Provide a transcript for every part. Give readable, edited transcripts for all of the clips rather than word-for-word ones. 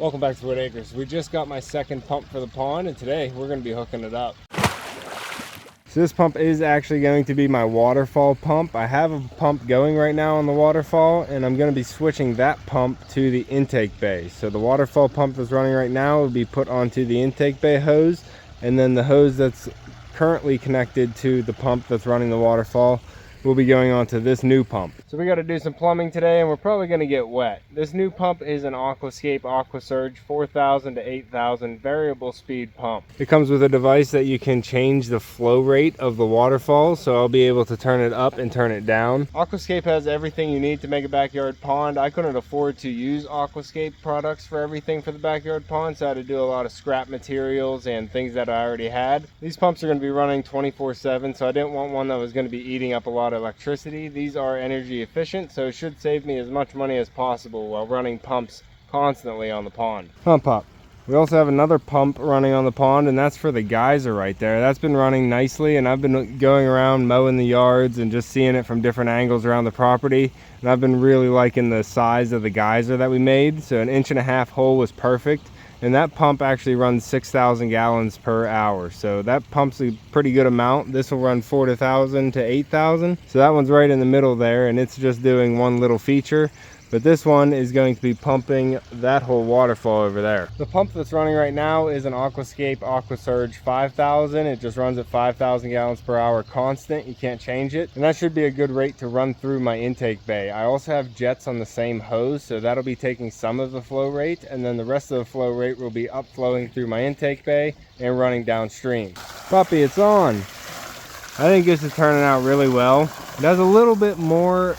Welcome back to Wood Acres. We just got my second pump for the pond, and today we're going to be hooking it up. So this pump is actually going to be my waterfall pump. I have a pump going right now on the waterfall, and I'm going to be switching that pump to the intake bay. So the waterfall pump that's running right now will be put onto the intake bay hose, and then the hose that's currently connected to the pump that's running the waterfall will be going on to this new pump. So we got to do some plumbing today, and we're probably going to get wet. This new pump is an Aquascape AquaSurge 4000 to 8000 variable speed pump. It comes with a device that you can change the flow rate of the waterfall, so I'll be able to turn it up and turn it down. Aquascape has everything you need to make a backyard pond. I couldn't afford to use Aquascape products for everything for the backyard pond, so I had to do a lot of scrap materials and things that I already had. These pumps are going to be running 24/7, so I didn't want one that was going to be eating up a lot of electricity. These are energy efficient, so it should save me as much money as possible while running pumps constantly on the pond. Pump up. We also have another pump running on the pond, and that's for the geyser right there. That's been running nicely, and I've been going around mowing the yards and just seeing it from different angles around the property, and I've been really liking the size of the geyser that we made. So an 1.5-inch hole was perfect, and that pump actually runs 6,000 gallons per hour, so that pump's a pretty good amount. This will run 4,000 to 8,000, so that one's right in the middle there, and it's just doing one little feature. But this one is going to be pumping that whole waterfall over there. The pump that's running right now is an Aquascape AquaSurge 5000. It just runs at 5,000 gallons per hour constant. You can't change it. And that should be a good rate to run through my intake bay. I also have jets on the same hose, so that'll be taking some of the flow rate, and then the rest of the flow rate will be upflowing through my intake bay and running downstream. Puppy, it's on. I think this is turning out really well. It has a little bit more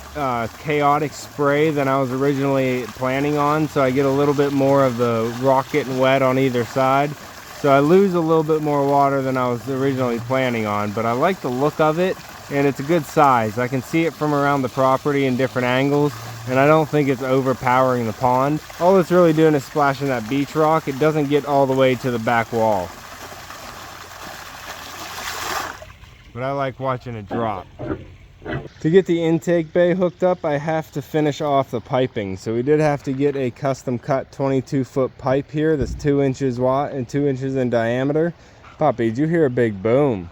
chaotic spray than I was originally planning on, so I get a little bit more of the rock getting wet on either side. So I lose a little bit more water than I was originally planning on, but I like the look of it, and it's a good size. I can see it from around the property in different angles, and I don't think it's overpowering the pond. All it's really doing is splashing that beach rock. It doesn't get all the way to the back wall, but I like watching it drop. To get the intake bay hooked up, I have to finish off the piping. So we did have to get a custom cut 22-foot pipe here that's 2 inches wide and 2 inches in diameter. Poppy, did you hear a big boom?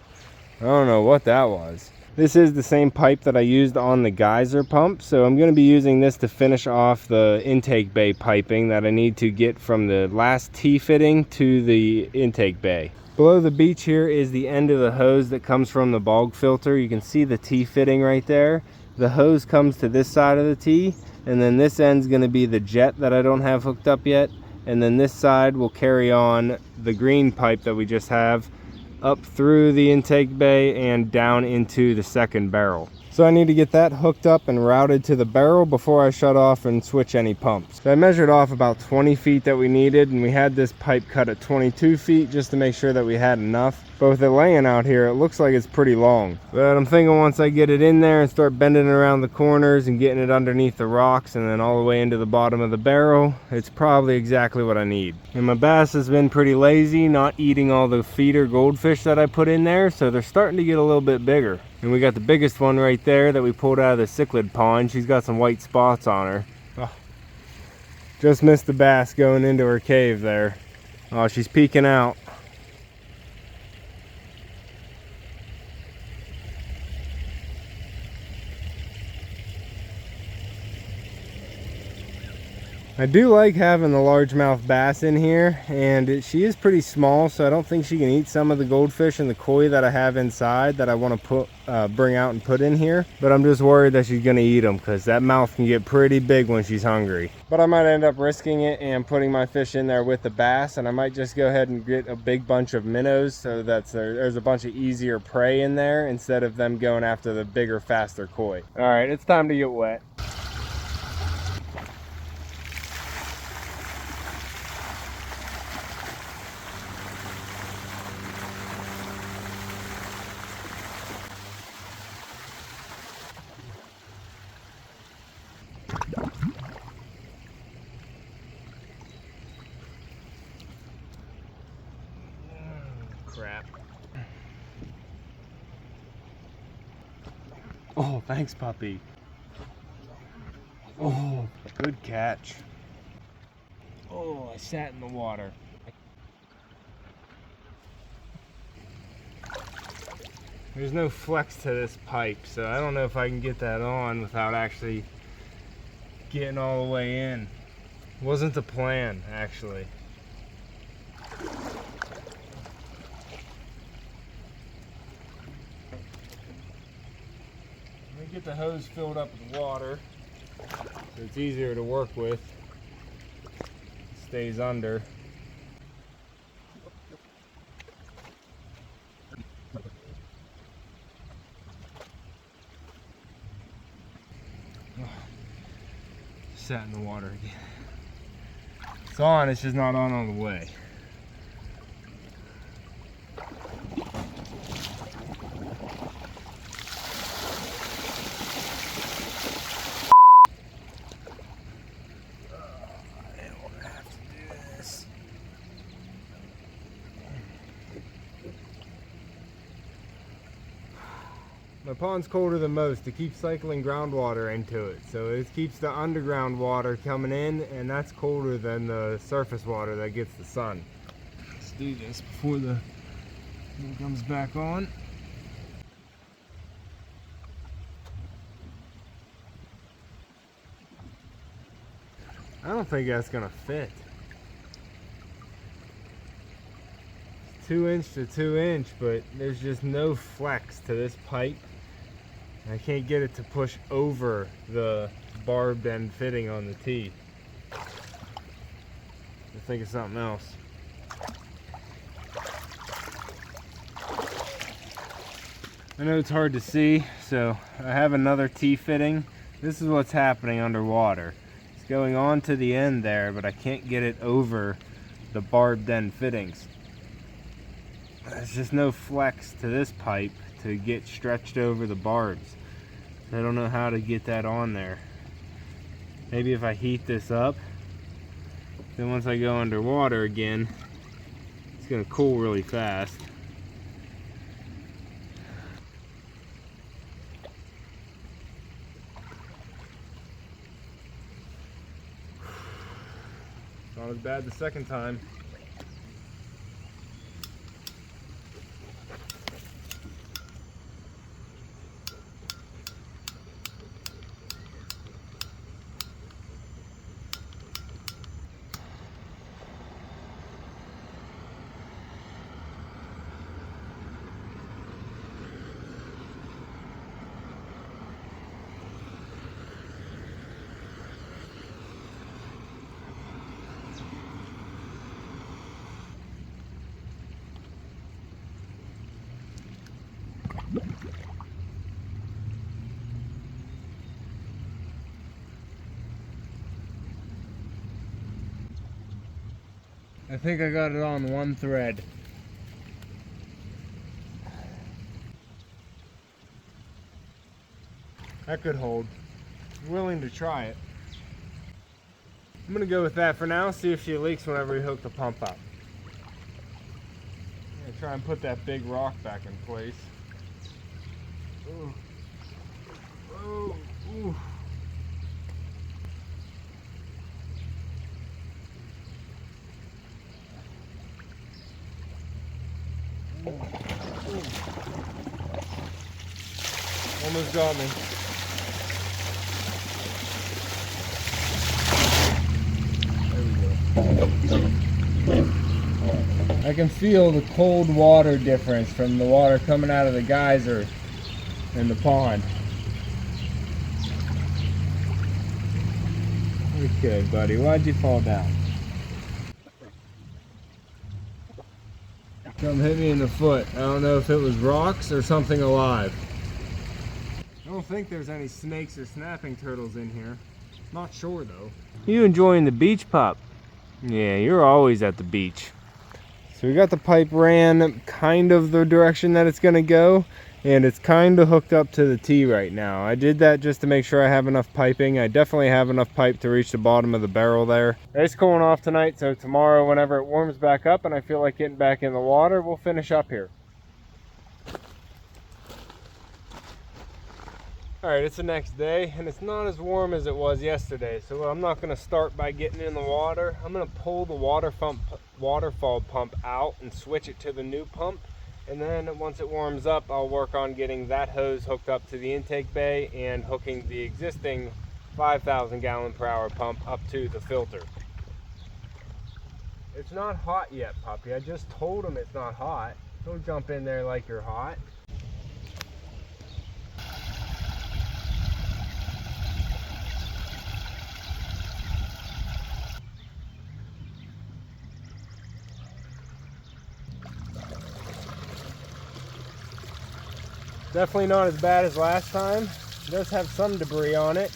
I don't know what that was. This is the same pipe that I used on the geyser pump, so I'm going to be using this to finish off the intake bay piping that I need to get from the last T-fitting to the intake bay. Below the beach here is the end of the hose that comes from the bog filter. You can see the T-fitting right there. The hose comes to this side of the T, and then this end's going to be the jet that I don't have hooked up yet, and then this side will carry on the green pipe that we just have up through the intake bay and down into the second barrel. So I need to get that hooked up and routed to the barrel before I shut off and switch any pumps. So I measured off about 20 feet that we needed, and we had this pipe cut at 22 feet just to make sure that we had enough. But with it laying out here, it looks like it's pretty long. But I'm thinking once I get it in there and start bending it around the corners and getting it underneath the rocks and then all the way into the bottom of the barrel, it's probably exactly what I need. And my bass has been pretty lazy, not eating all the feeder goldfish that I put in there, so they're starting to get a little bit bigger. And we got the biggest one right there that we pulled out of the cichlid pond. She's got some white spots on her. Oh, just missed the bass going into her cave there. Oh, she's peeking out. I do like having the largemouth bass in here, and she is pretty small, so I don't think she can eat some of the goldfish and the koi that I have inside that I want to bring out and put in here. But I'm just worried that she's going to eat them, because that mouth can get pretty big when she's hungry. But I might end up risking it and putting my fish in there with the bass, and I might just go ahead and get a big bunch of minnows so that there's a bunch of easier prey in there instead of them going after the bigger, faster koi. All right, it's time to get wet. Crap. Oh, thanks, puppy. Oh, good catch. Oh, Oh, I sat in the water. There's no flex to this pipe, so I don't know if I can get that on without actually getting all the way in. Wasn't the plan, actually. Let me get the hose filled up with water so it's easier to work with. It stays under. Sat in the water again. It's on, it's just not on all the way. My pond's colder than most. It keeps cycling groundwater into it, so it keeps the underground water coming in, and that's colder than the surface water that gets the sun. Let's do this before the thing comes back on. I don't think that's gonna fit. 2-inch to 2-inch, but there's just no flex to this pipe. I can't get it to push over the barbed end fitting on the tee. I think it's something else. I know it's hard to see, so I have another tee fitting. This is what's happening underwater. It's going on to the end there, but I can't get it over the barbed end fittings. There's just no flex to this pipe to get stretched over the barbs. I don't know how to get that on there. Maybe if I heat this up, then once I go underwater again, it's gonna cool really fast. Not as bad the second time. I think I got it on one thread. That could hold. I'm willing to try it. I'm gonna go with that for now, see if she leaks whenever we hook the pump up. I'm gonna try and put that big rock back in place. Ooh. Oh, ooh. Almost got me. There we go. I can feel the cold water difference from the water coming out of the geyser in the pond. Okay, buddy, why'd you fall down? Something hit me in the foot. I don't know if it was rocks or something alive. I don't think there's any snakes or snapping turtles in here. Not sure though. You enjoying the beach, pup? Yeah, you're always at the beach. So we got the pipe ran kind of the direction that it's gonna go, and it's kind of hooked up to the tee right now. I did that just to make sure I have enough piping. I definitely have enough pipe to reach the bottom of the barrel there. It's cooling off tonight, so tomorrow whenever it warms back up and I feel like getting back in the water, we'll finish up here. All right, it's the next day and it's not as warm as it was yesterday. So I'm not gonna start by getting in the water. I'm gonna pull the waterfall pump out and switch it to the new pump. And then once it warms up, I'll work on getting that hose hooked up to the intake bay and hooking the existing 5,000 gallon per hour pump up to the filter. It's not hot yet, puppy. I just told him it's not hot. Don't jump in there like you're hot. Definitely not as bad as last time. It does have some debris on it,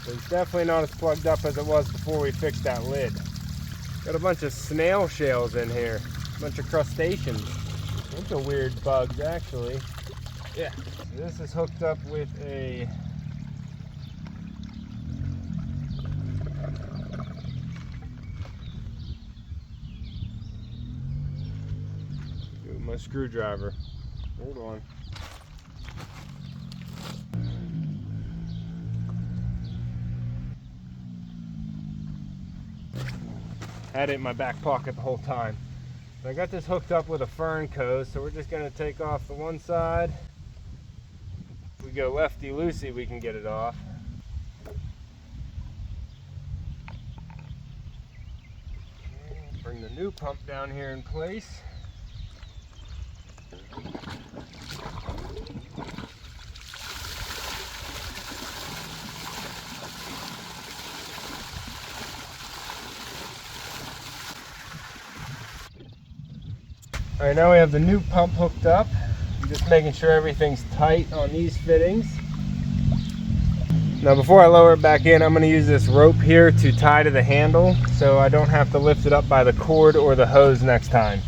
but it's definitely not as plugged up as it was before we fixed that lid. Got a bunch of snail shells in here, a bunch of crustaceans. Bunch of weird bugs, actually. Yeah. This is hooked up with a my screwdriver. Hold on. Had it in my back pocket the whole time. I got this hooked up with a fern coat, so we're just going to take off the one side. If we go lefty-loosey, we can get it off. Bring the new pump down here in place. All right, now we have the new pump hooked up. I'm just making sure everything's tight on these fittings. Now before I lower it back in, I'm going to use this rope here to tie to the handle so I don't have to lift it up by the cord or the hose next time.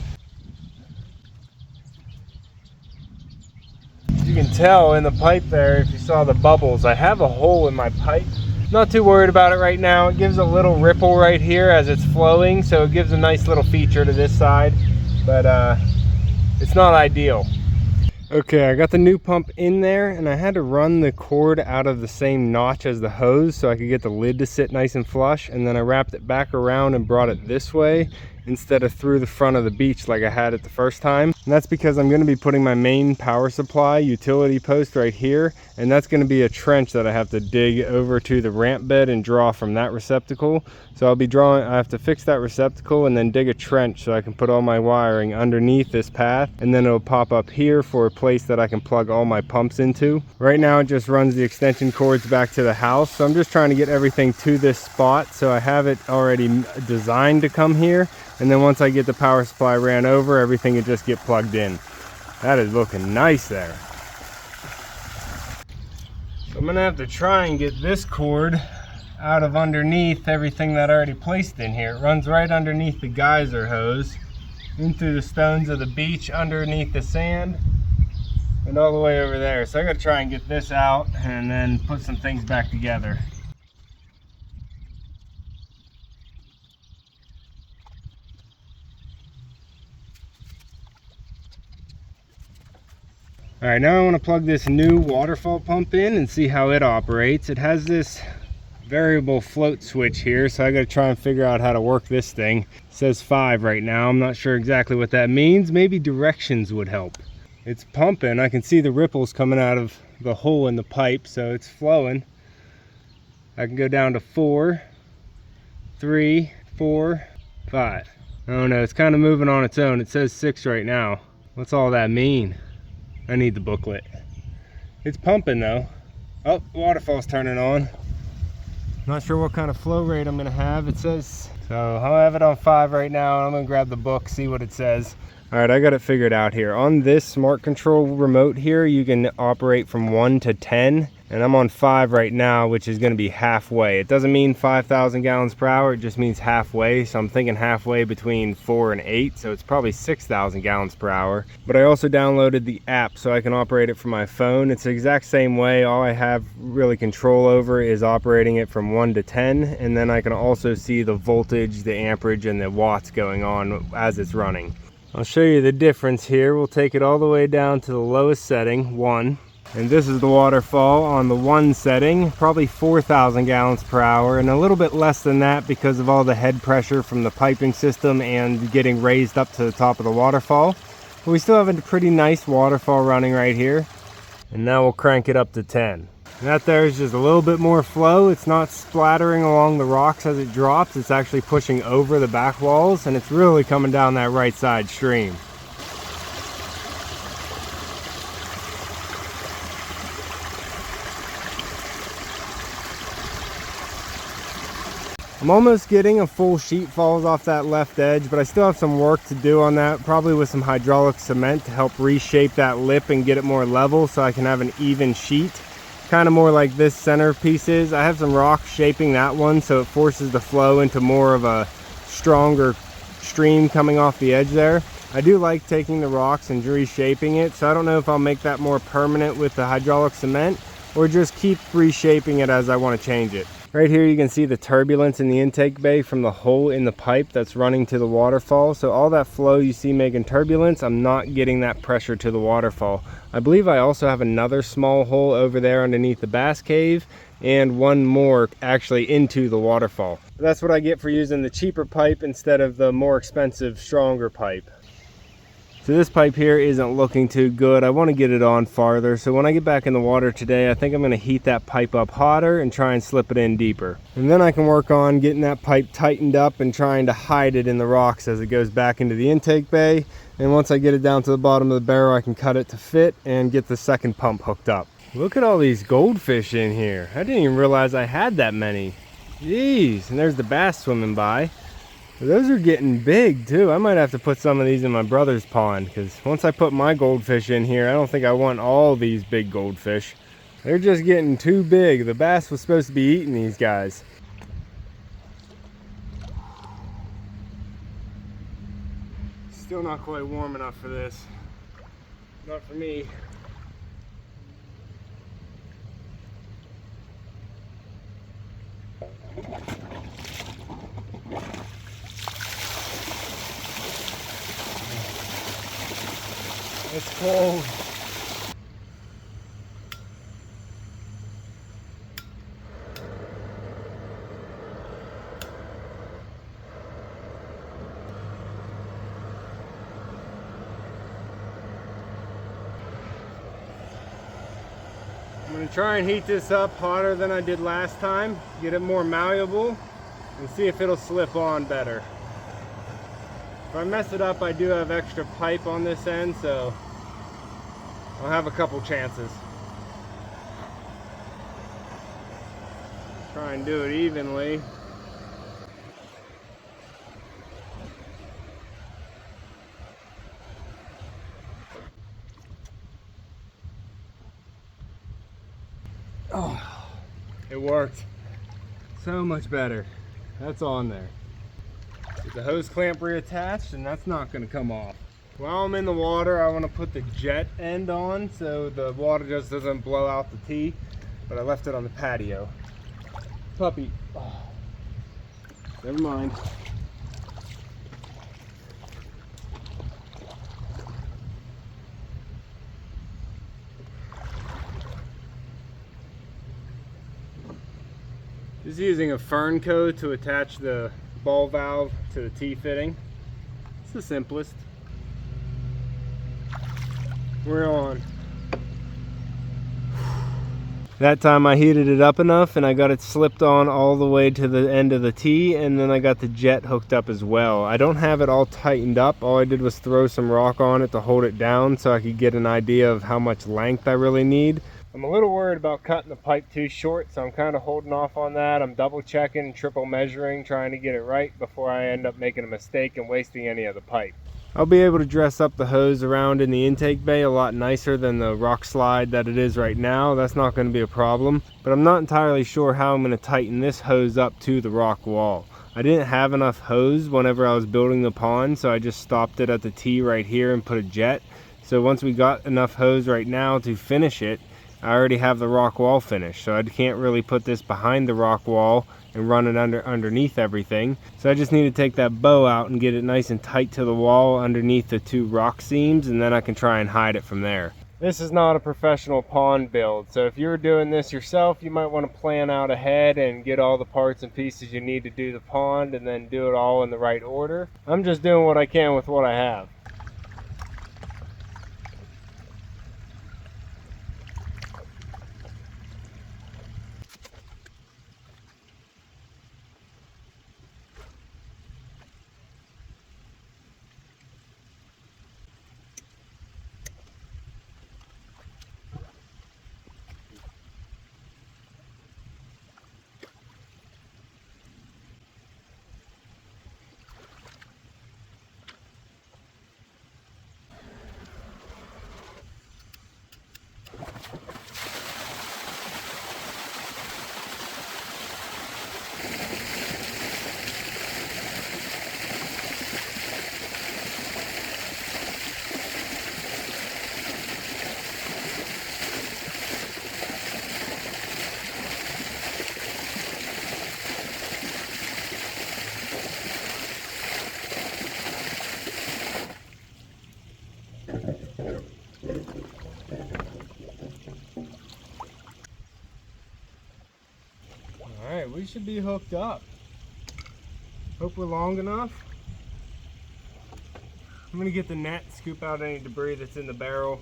You can tell in the pipe there, if you saw the bubbles, I have a hole in my pipe. Not too worried about it right now. It gives a little ripple right here as it's flowing, so it gives a nice little feature to this side. But it's not ideal. Okay, I got the new pump in there and I had to run the cord out of the same notch as the hose so I could get the lid to sit nice and flush, and then I wrapped it back around and brought it this way instead of through the front of the beach like I had it the first time. And that's because I'm going to be putting my main power supply utility post right here, and that's going to be a trench that I have to dig over to the ramp bed and draw from that receptacle. So I have to fix that receptacle and then dig a trench so I can put all my wiring underneath this path, and then it'll pop up here for a place that I can plug all my pumps into. Right now it just runs the extension cords back to the house, so I'm just trying to get everything to this spot so I have it already designed to come here. And then once I get the power supply ran over, everything would just get plugged in. That is looking nice there. So I'm gonna have to try and get this cord out of underneath everything that I already placed in here. It runs right underneath the geyser hose, in through the stones of the beach, underneath the sand, and all the way over there. So I gotta try and get this out and then put some things back together. All right, now I want to plug this new waterfall pump in and see how it operates. It has this variable float switch here, so I got to try and figure out how to work this thing. It says 5 right now. I'm not sure exactly what that means. Maybe directions would help. It's pumping. I can see the ripples coming out of the hole in the pipe, so it's flowing. I can go down to 4, 3, 4, 5. Oh no, it's kind of moving on its own. It says 6 right now. What's all that mean? I need the booklet. It's pumping though. Oh, waterfall's turning on. Not sure what kind of flow rate I'm gonna have. It says, so I'll have it on 5 right now. I'm gonna grab the book, see what it says. All right, I got it figured out here. On this smart control remote here, you can operate from 1 to 10. And I'm on 5 right now, which is going to be halfway. It doesn't mean 5,000 gallons per hour, it just means halfway. So I'm thinking halfway between 4 and 8, so it's probably 6,000 gallons per hour. But I also downloaded the app so I can operate it from my phone. It's the exact same way. All I have really control over is operating it from 1 to 10, and then I can also see the voltage, the amperage, and the watts going on as it's running. I'll show you the difference here. We'll take it all the way down to the lowest setting, 1. And this is the waterfall on the 1 setting, probably 4,000 gallons per hour, and a little bit less than that because of all the head pressure from the piping system and getting raised up to the top of the waterfall. But we still have a pretty nice waterfall running right here. And now we'll crank it up to 10. And that there is just a little bit more flow. It's not splattering along the rocks as it drops. It's actually pushing over the back walls, and it's really coming down that right side stream. I'm almost getting a full sheet falls off that left edge, but I still have some work to do on that, probably with some hydraulic cement to help reshape that lip and get it more level so I can have an even sheet. Kind of more like this centerpiece is. I have some rock shaping that one so it forces the flow into more of a stronger stream coming off the edge there. I do like taking the rocks and reshaping it, so I don't know if I'll make that more permanent with the hydraulic cement or just keep reshaping it as I want to change it. Right here you can see the turbulence in the intake bay from the hole in the pipe that's running to the waterfall. So all that flow you see making turbulence, I'm not getting that pressure to the waterfall. I believe I also have another small hole over there underneath the bass cave and one more actually into the waterfall. That's what I get for using the cheaper pipe instead of the more expensive, stronger pipe. So this pipe here isn't looking too good. I want to get it on farther. So when I get back in the water today, I think I'm going to heat that pipe up hotter and try and slip it in deeper. And then I can work on getting that pipe tightened up and trying to hide it in the rocks as it goes back into the intake bay. And once I get it down to the bottom of the barrel, I can cut it to fit and get the second pump hooked up. Look at all these goldfish in here. I didn't even realize I had that many. Jeez, and there's the bass swimming by. Those are getting big too. I might have to put some of these in my brother's pond because once I put my goldfish in here, I don't think I want all these big goldfish. They're just getting too big. The bass was supposed to be eating these guys. Still not quite warm enough for this. Not for me. It's cold. I'm going to try and heat this up hotter than I did last time, get it more malleable, and see if it'll slip on better. If I mess it up, I do have extra pipe on this end, so I'll have a couple chances. Try and do it evenly. Oh, it worked. So much better. That's on there. Get the hose clamp reattached, and that's not going to come off. While I'm in the water, I want to put the jet end on so the water just doesn't blow out the tee, but I left it on the patio. Puppy. Oh. Never mind. Just using a fern coat to attach the ball valve to the T-fitting. It's the simplest. We're on. That time I heated it up enough and I got it slipped on all the way to the end of the T, and then I got the jet hooked up as well. I don't have it all tightened up. All I did was throw some rock on it to hold it down so I could get an idea of how much length I really need. I'm a little worried about cutting the pipe too short, so I'm kind of holding off on that. I'm double checking, triple measuring, trying to get it right before I end up making a mistake and wasting any of the pipe. I'll be able to dress up the hose around in the intake bay a lot nicer than the rock slide that it is right now. That's not going to be a problem, but I'm not entirely sure how I'm going to tighten this hose up to the rock wall. I didn't have enough hose whenever I was building the pond, so I just stopped it at the T right here and put a jet. So once we got enough hose right now to finish it, I already have the rock wall finished, so I can't really put this behind the rock wall and run it underneath everything. So I just need to take that bow out and get it nice and tight to the wall underneath the two rock seams, and then I can try and hide it from there. This is not a professional pond build, so if you're doing this yourself, you might want to plan out ahead and get all the parts and pieces you need to do the pond and then do it all in the right order. I'm just doing what I can with what I have. Alright, we should be hooked up. Hope we're long enough. I'm gonna get the net, scoop out any debris that's in the barrel.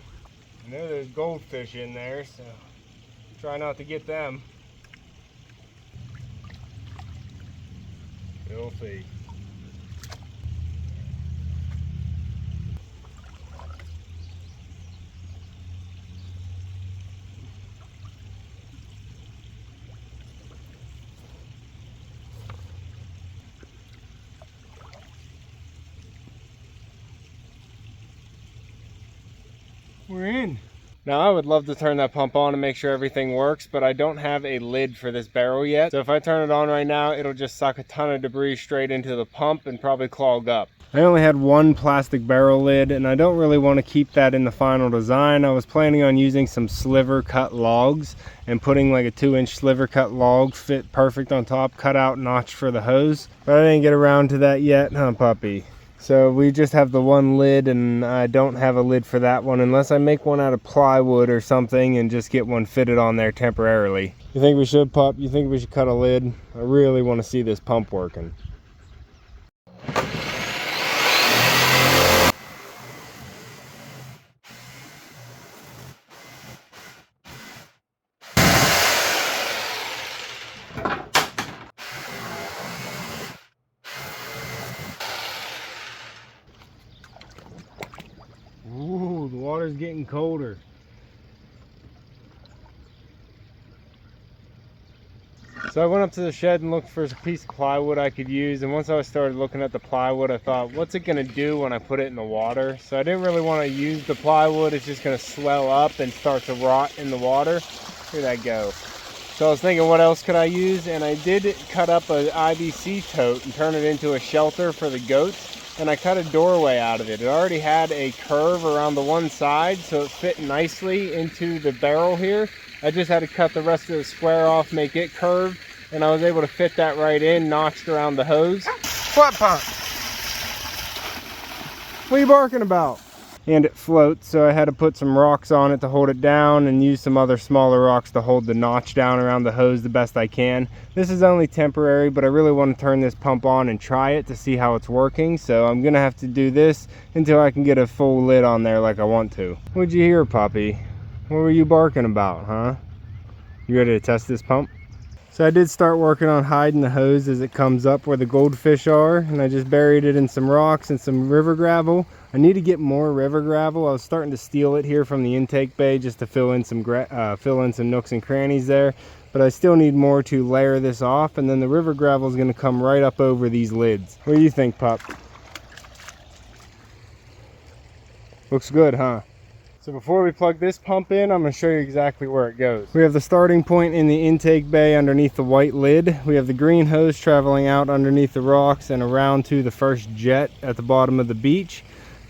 I know there's goldfish in there, so try not to get them. We'll see. We're in. Now I would love to turn that pump on and make sure everything works, but I don't have a lid for this barrel yet. So if I turn it on right now, it'll just suck a ton of debris straight into the pump and probably clog up. I only had one plastic barrel lid, and I don't really want to keep that in the final design. I was planning on using some sliver cut logs and putting like a 2-inch sliver cut log fit perfect on top, cut out notch for the hose. But I didn't get around to that yet, huh puppy? So we just have the one lid, and I don't have a lid for that one unless I make one out of plywood or something and just get one fitted on there temporarily. You think we should, pup? You think we should cut a lid? I really want to see this pump working. Ooh, the water's getting colder. So I went up to the shed and looked for a piece of plywood I could use, and once I started looking at the plywood, I thought, what's it gonna do when I put it in the water? So I didn't really want to use the plywood. It's just gonna swell up and start to rot in the water. Where'd that go? So I was thinking, what else could I use? And I did cut up an IBC tote and turn it into a shelter for the goats. And I cut a doorway out of it. It already had a curve around the one side, so it fit nicely into the barrel here. I just had to cut the rest of the square off, make it curved, and I was able to fit that right in, notched around the hose. What, pup? What are you barking about? And it floats, so I had to put some rocks on it to hold it down and use some other smaller rocks to hold the notch down around the hose the best I can. This is only temporary, but I really want to turn this pump on and try it to see how it's working, so I'm gonna have to do this until I can get a full lid on there like I want to. What'd you hear, puppy? What were you barking about, huh? You ready to test this pump? So I did start working on hiding the hose as it comes up where the goldfish are, and I just buried it in some rocks and some river gravel. I need to get more river gravel. I was starting to steal it here from the intake bay just to fill in some nooks and crannies there, but I still need more to layer this off, and then the river gravel is going to come right up over these lids. What do you think, pup? Looks good, huh? So before we plug this pump in, I'm going to show you exactly where it goes. We have the starting point in the intake bay underneath the white lid. We have the green hose traveling out underneath the rocks and around to the first jet at the bottom of the beach.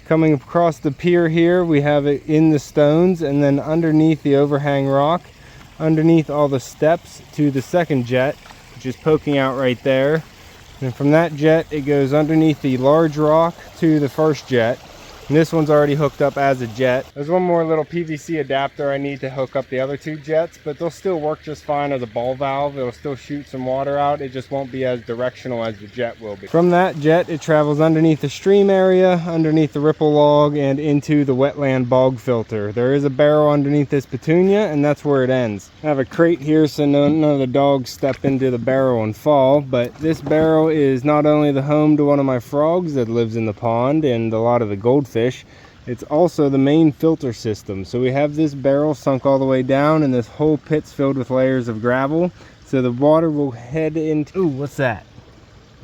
Coming across the pier here, we have it in the stones, and then underneath the overhang rock, underneath all the steps to the second jet, which is poking out right there. And from that jet, it goes underneath the large rock to the first jet. And this one's already hooked up as a jet. There's one more little PVC adapter I need to hook up the other two jets, but they'll still work just fine as a ball valve. It'll still shoot some water out. It just won't be as directional as the jet will be. From that jet, it travels underneath the stream area, underneath the ripple log, and into the wetland bog filter. There is a barrel underneath this petunia, and that's where it ends. I have a crate here so none of the dogs step into the barrel and fall, but this barrel is not only the home to one of my frogs that lives in the pond and a lot of the goldfish, it's also the main filter system. So we have this barrel sunk all the way down, and this whole pit's filled with layers of gravel. So the water will head into... Ooh, what's that?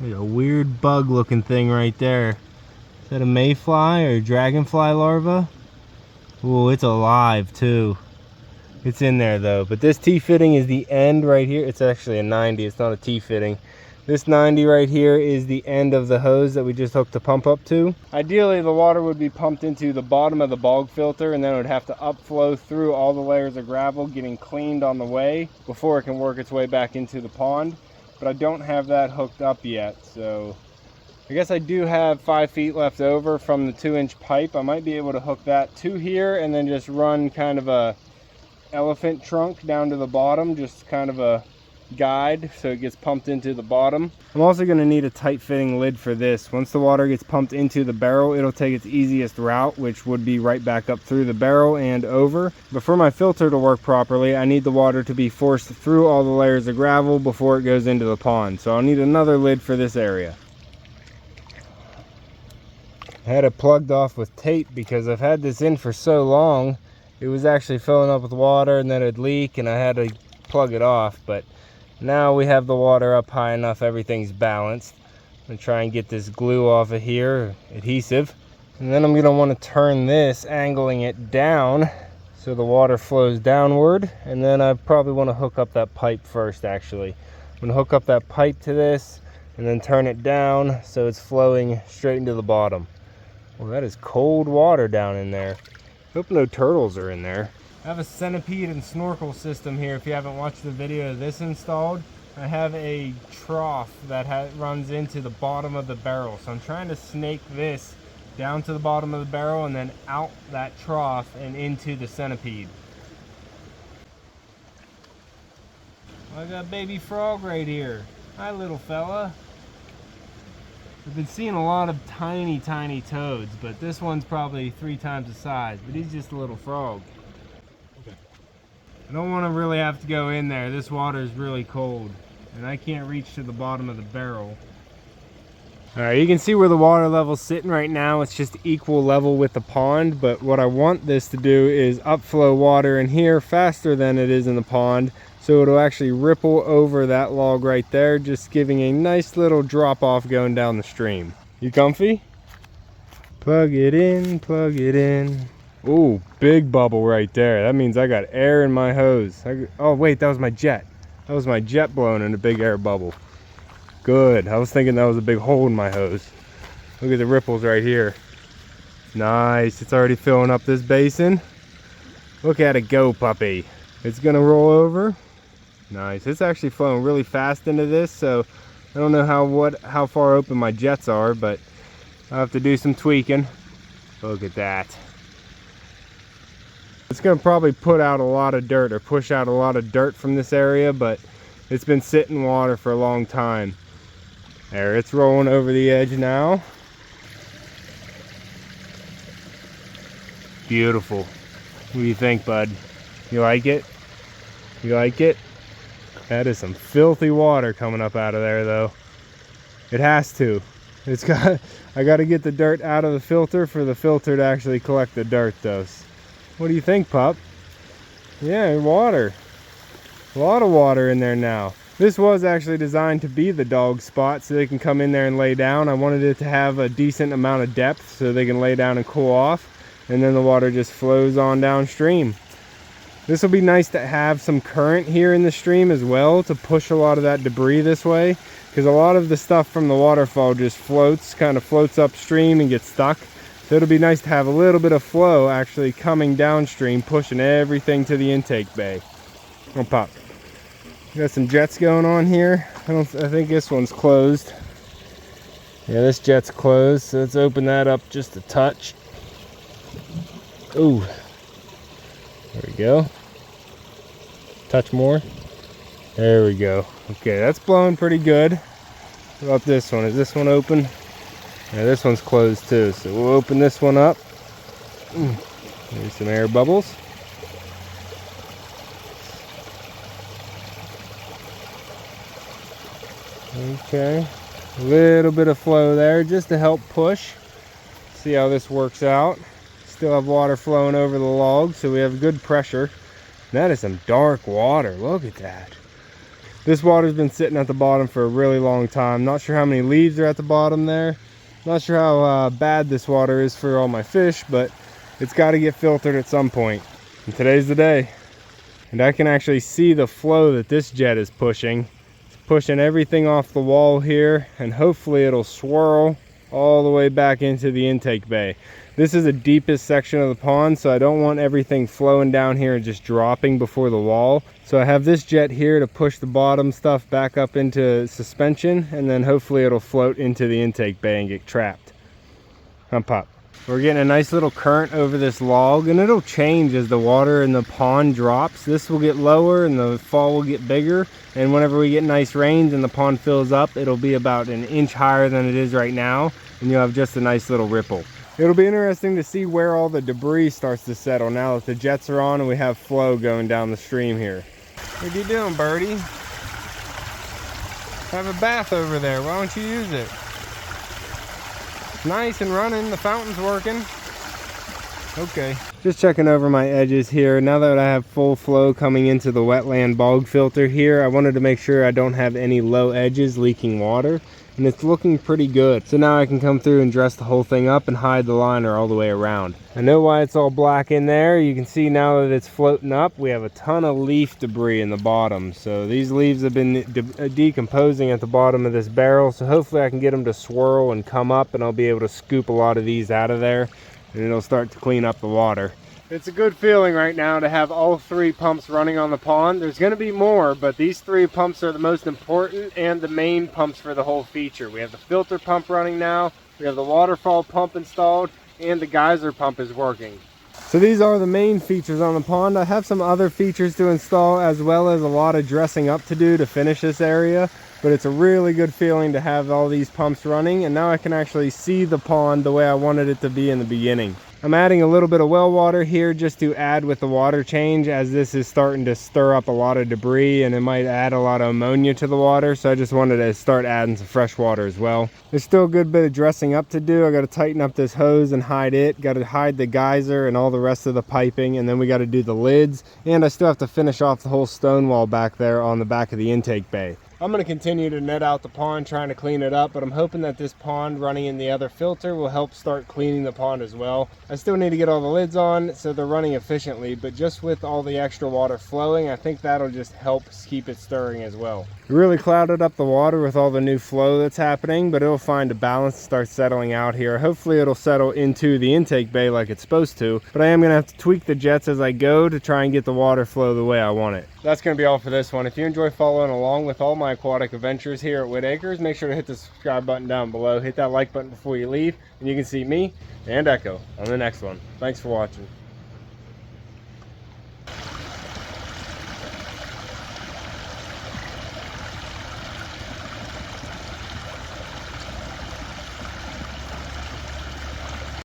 There's a weird bug looking thing right there. Is that a mayfly or a dragonfly larva? Ooh, it's alive too. It's in there though. But this T-fitting is the end right here. It's actually a 90, it's not a T-fitting. This 90 right here is the end of the hose that we just hooked the pump up to. Ideally, the water would be pumped into the bottom of the bog filter, and then it would have to upflow through all the layers of gravel, getting cleaned on the way before it can work its way back into the pond. But I don't have that hooked up yet, so I guess I do have 5 feet left over from the 2-inch pipe. I might be able to hook that to here and then just run kind of a elephant trunk down to the bottom, just kind of a guide so it gets pumped into the bottom. I'm also going to need a tight fitting lid for this. Once the water gets pumped into the barrel, it'll take its easiest route, which would be right back up through the barrel and over. But for my filter to work properly, I need the water to be forced through all the layers of gravel before it goes into the pond. So I'll need another lid for this area. I had it plugged off with tape because I've had this in for so long. It was actually filling up with water and then it'd leak, and I had to plug it off. But now we have the water up high enough, everything's balanced. I'm gonna try and get this glue off of here, adhesive. And then I'm gonna want to turn this, angling it down so the water flows downward. And then I probably want to hook up that pipe first actually. I'm gonna hook up that pipe to this and then turn it down so it's flowing straight into the bottom. Well, that is cold water down in there. Hope no turtles are in there. I have a centipede and snorkel system here. If you haven't watched the video of this installed, I have a trough that runs into the bottom of the barrel. So I'm trying to snake this down to the bottom of the barrel and then out that trough and into the centipede. I got a baby frog right here. Hi, little fella. I've been seeing a lot of tiny toads, but this one's probably 3 times the size, but he's just a little frog. I don't want to really have to go in there. This water is really cold and I can't reach to the bottom of the barrel. Alright, you can see where the water level's sitting right now. It's just equal level with the pond, but what I want this to do is upflow water in here faster than it is in the pond, so it'll actually ripple over that log right there, just giving a nice little drop off going down the stream. You comfy? Plug it in, plug it in. Ooh, big bubble right there. That means I got air in my hose. Oh wait, that was my jet. That was my jet blowing in a big air bubble. Good. I was thinking that was a big hole in my hose. Look at the ripples right here. Nice. It's already filling up this basin. Look at it go, puppy. It's gonna roll over. Nice. It's actually flowing really fast into this, so I don't know how far open my jets are, but I'll have to do some tweaking. Look at that. It's going to probably put out a lot of dirt or push out a lot of dirt from this area, but it's been sitting in water for a long time. There, it's rolling over the edge now. Beautiful. What do you think, bud? You like it? You like it? That is some filthy water coming up out of there though. It has to. I got to get the dirt out of the filter for the filter to actually collect the dirt though. What do you think, pup? Yeah, water. A lot of water in there now. This was actually designed to be the dog spot so they can come in there and lay down. I wanted it to have a decent amount of depth so they can lay down and cool off, and then the water just flows on downstream. This will be nice to have some current here in the stream as well to push a lot of that debris this way, because a lot of the stuff from the waterfall just kind of floats upstream and gets stuck. So it'll be nice to have a little bit of flow actually coming downstream, pushing everything to the intake bay. Oh, pop. We got some jets going on here. I think this one's closed. Yeah, this jet's closed, so let's open that up just a touch. Ooh, there we go. Touch more. There we go. Okay, that's blowing pretty good. What about this one? Is this one open? Yeah, this one's closed too. So we'll open this one up. There's some air bubbles. Okay, a little bit of flow there just to help push. See how this works out. Still have water flowing over the log, so we have good pressure. That is some dark water. Look at that. This water's been sitting at the bottom for a really long time. Not sure how many leaves are at the bottom there. Not sure how bad this water is for all my fish, but it's got to get filtered at some point. And today's the day. And I can actually see the flow that this jet is pushing. It's pushing everything off the wall here, and hopefully it'll swirl all the way back into the intake bay. This is the deepest section of the pond, so I don't want everything flowing down here and just dropping before the wall. So I have this jet here to push the bottom stuff back up into suspension, and then hopefully it'll float into the intake bay and get trapped. Pop. We're getting a nice little current over this log, and it'll change as the water in the pond drops. This will get lower and the fall will get bigger, and whenever we get nice rains and the pond fills up, it'll be about an inch higher than it is right now, and you'll have just a nice little ripple. It'll be interesting to see where all the debris starts to settle now that the jets are on and we have flow going down the stream here. What are you doing, birdie? Have a bath over there. Why don't you use it? It's nice and running. The fountain's working. Okay. Just checking over my edges here. Now that I have full flow coming into the wetland bog filter here, I wanted to make sure I don't have any low edges leaking water. And it's looking pretty good. So now I can come through and dress the whole thing up and hide the liner all the way around. I know why it's all black in there. You can see now that it's floating up, we have a ton of leaf debris in the bottom. So these leaves have been decomposing at the bottom of this barrel. So hopefully I can get them to swirl and come up, and I'll be able to scoop a lot of these out of there, and it'll start to clean up the water. It's a good feeling right now to have all 3 pumps running on the pond. There's going to be more, but these 3 pumps are the most important and the main pumps for the whole feature. We have the filter pump running now, we have the waterfall pump installed, and the geyser pump is working. So these are the main features on the pond. I have some other features to install, as well as a lot of dressing up to do to finish this area. But it's a really good feeling to have all these pumps running, and now I can actually see the pond the way I wanted it to be in the beginning. I'm adding a little bit of well water here just to add with the water change, as this is starting to stir up a lot of debris and it might add a lot of ammonia to the water. So I just wanted to start adding some fresh water as well. There's still a good bit of dressing up to do. I got to tighten up this hose and hide it. Got to hide the geyser and all the rest of the piping, and then we got to do the lids. And I still have to finish off the whole stone wall back there on the back of the intake bay. I'm going to continue to net out the pond, trying to clean it up, but I'm hoping that this pond running in the other filter will help start cleaning the pond as well. I still need to get all the lids on so they're running efficiently, but just with all the extra water flowing, I think that'll just help keep it stirring as well. It really clouded up the water with all the new flow that's happening, but it'll find a balance to start settling out here. Hopefully it'll settle into the intake bay like it's supposed to, but I am going to have to tweak the jets as I go to try and get the water flow the way I want it. That's going to be all for this one. If you enjoy following along with all my aquatic adventures here at Whitt Acres, make sure to hit the subscribe button down below. Hit that like button before you leave, and you can see me and Echo on the next one. Thanks for watching.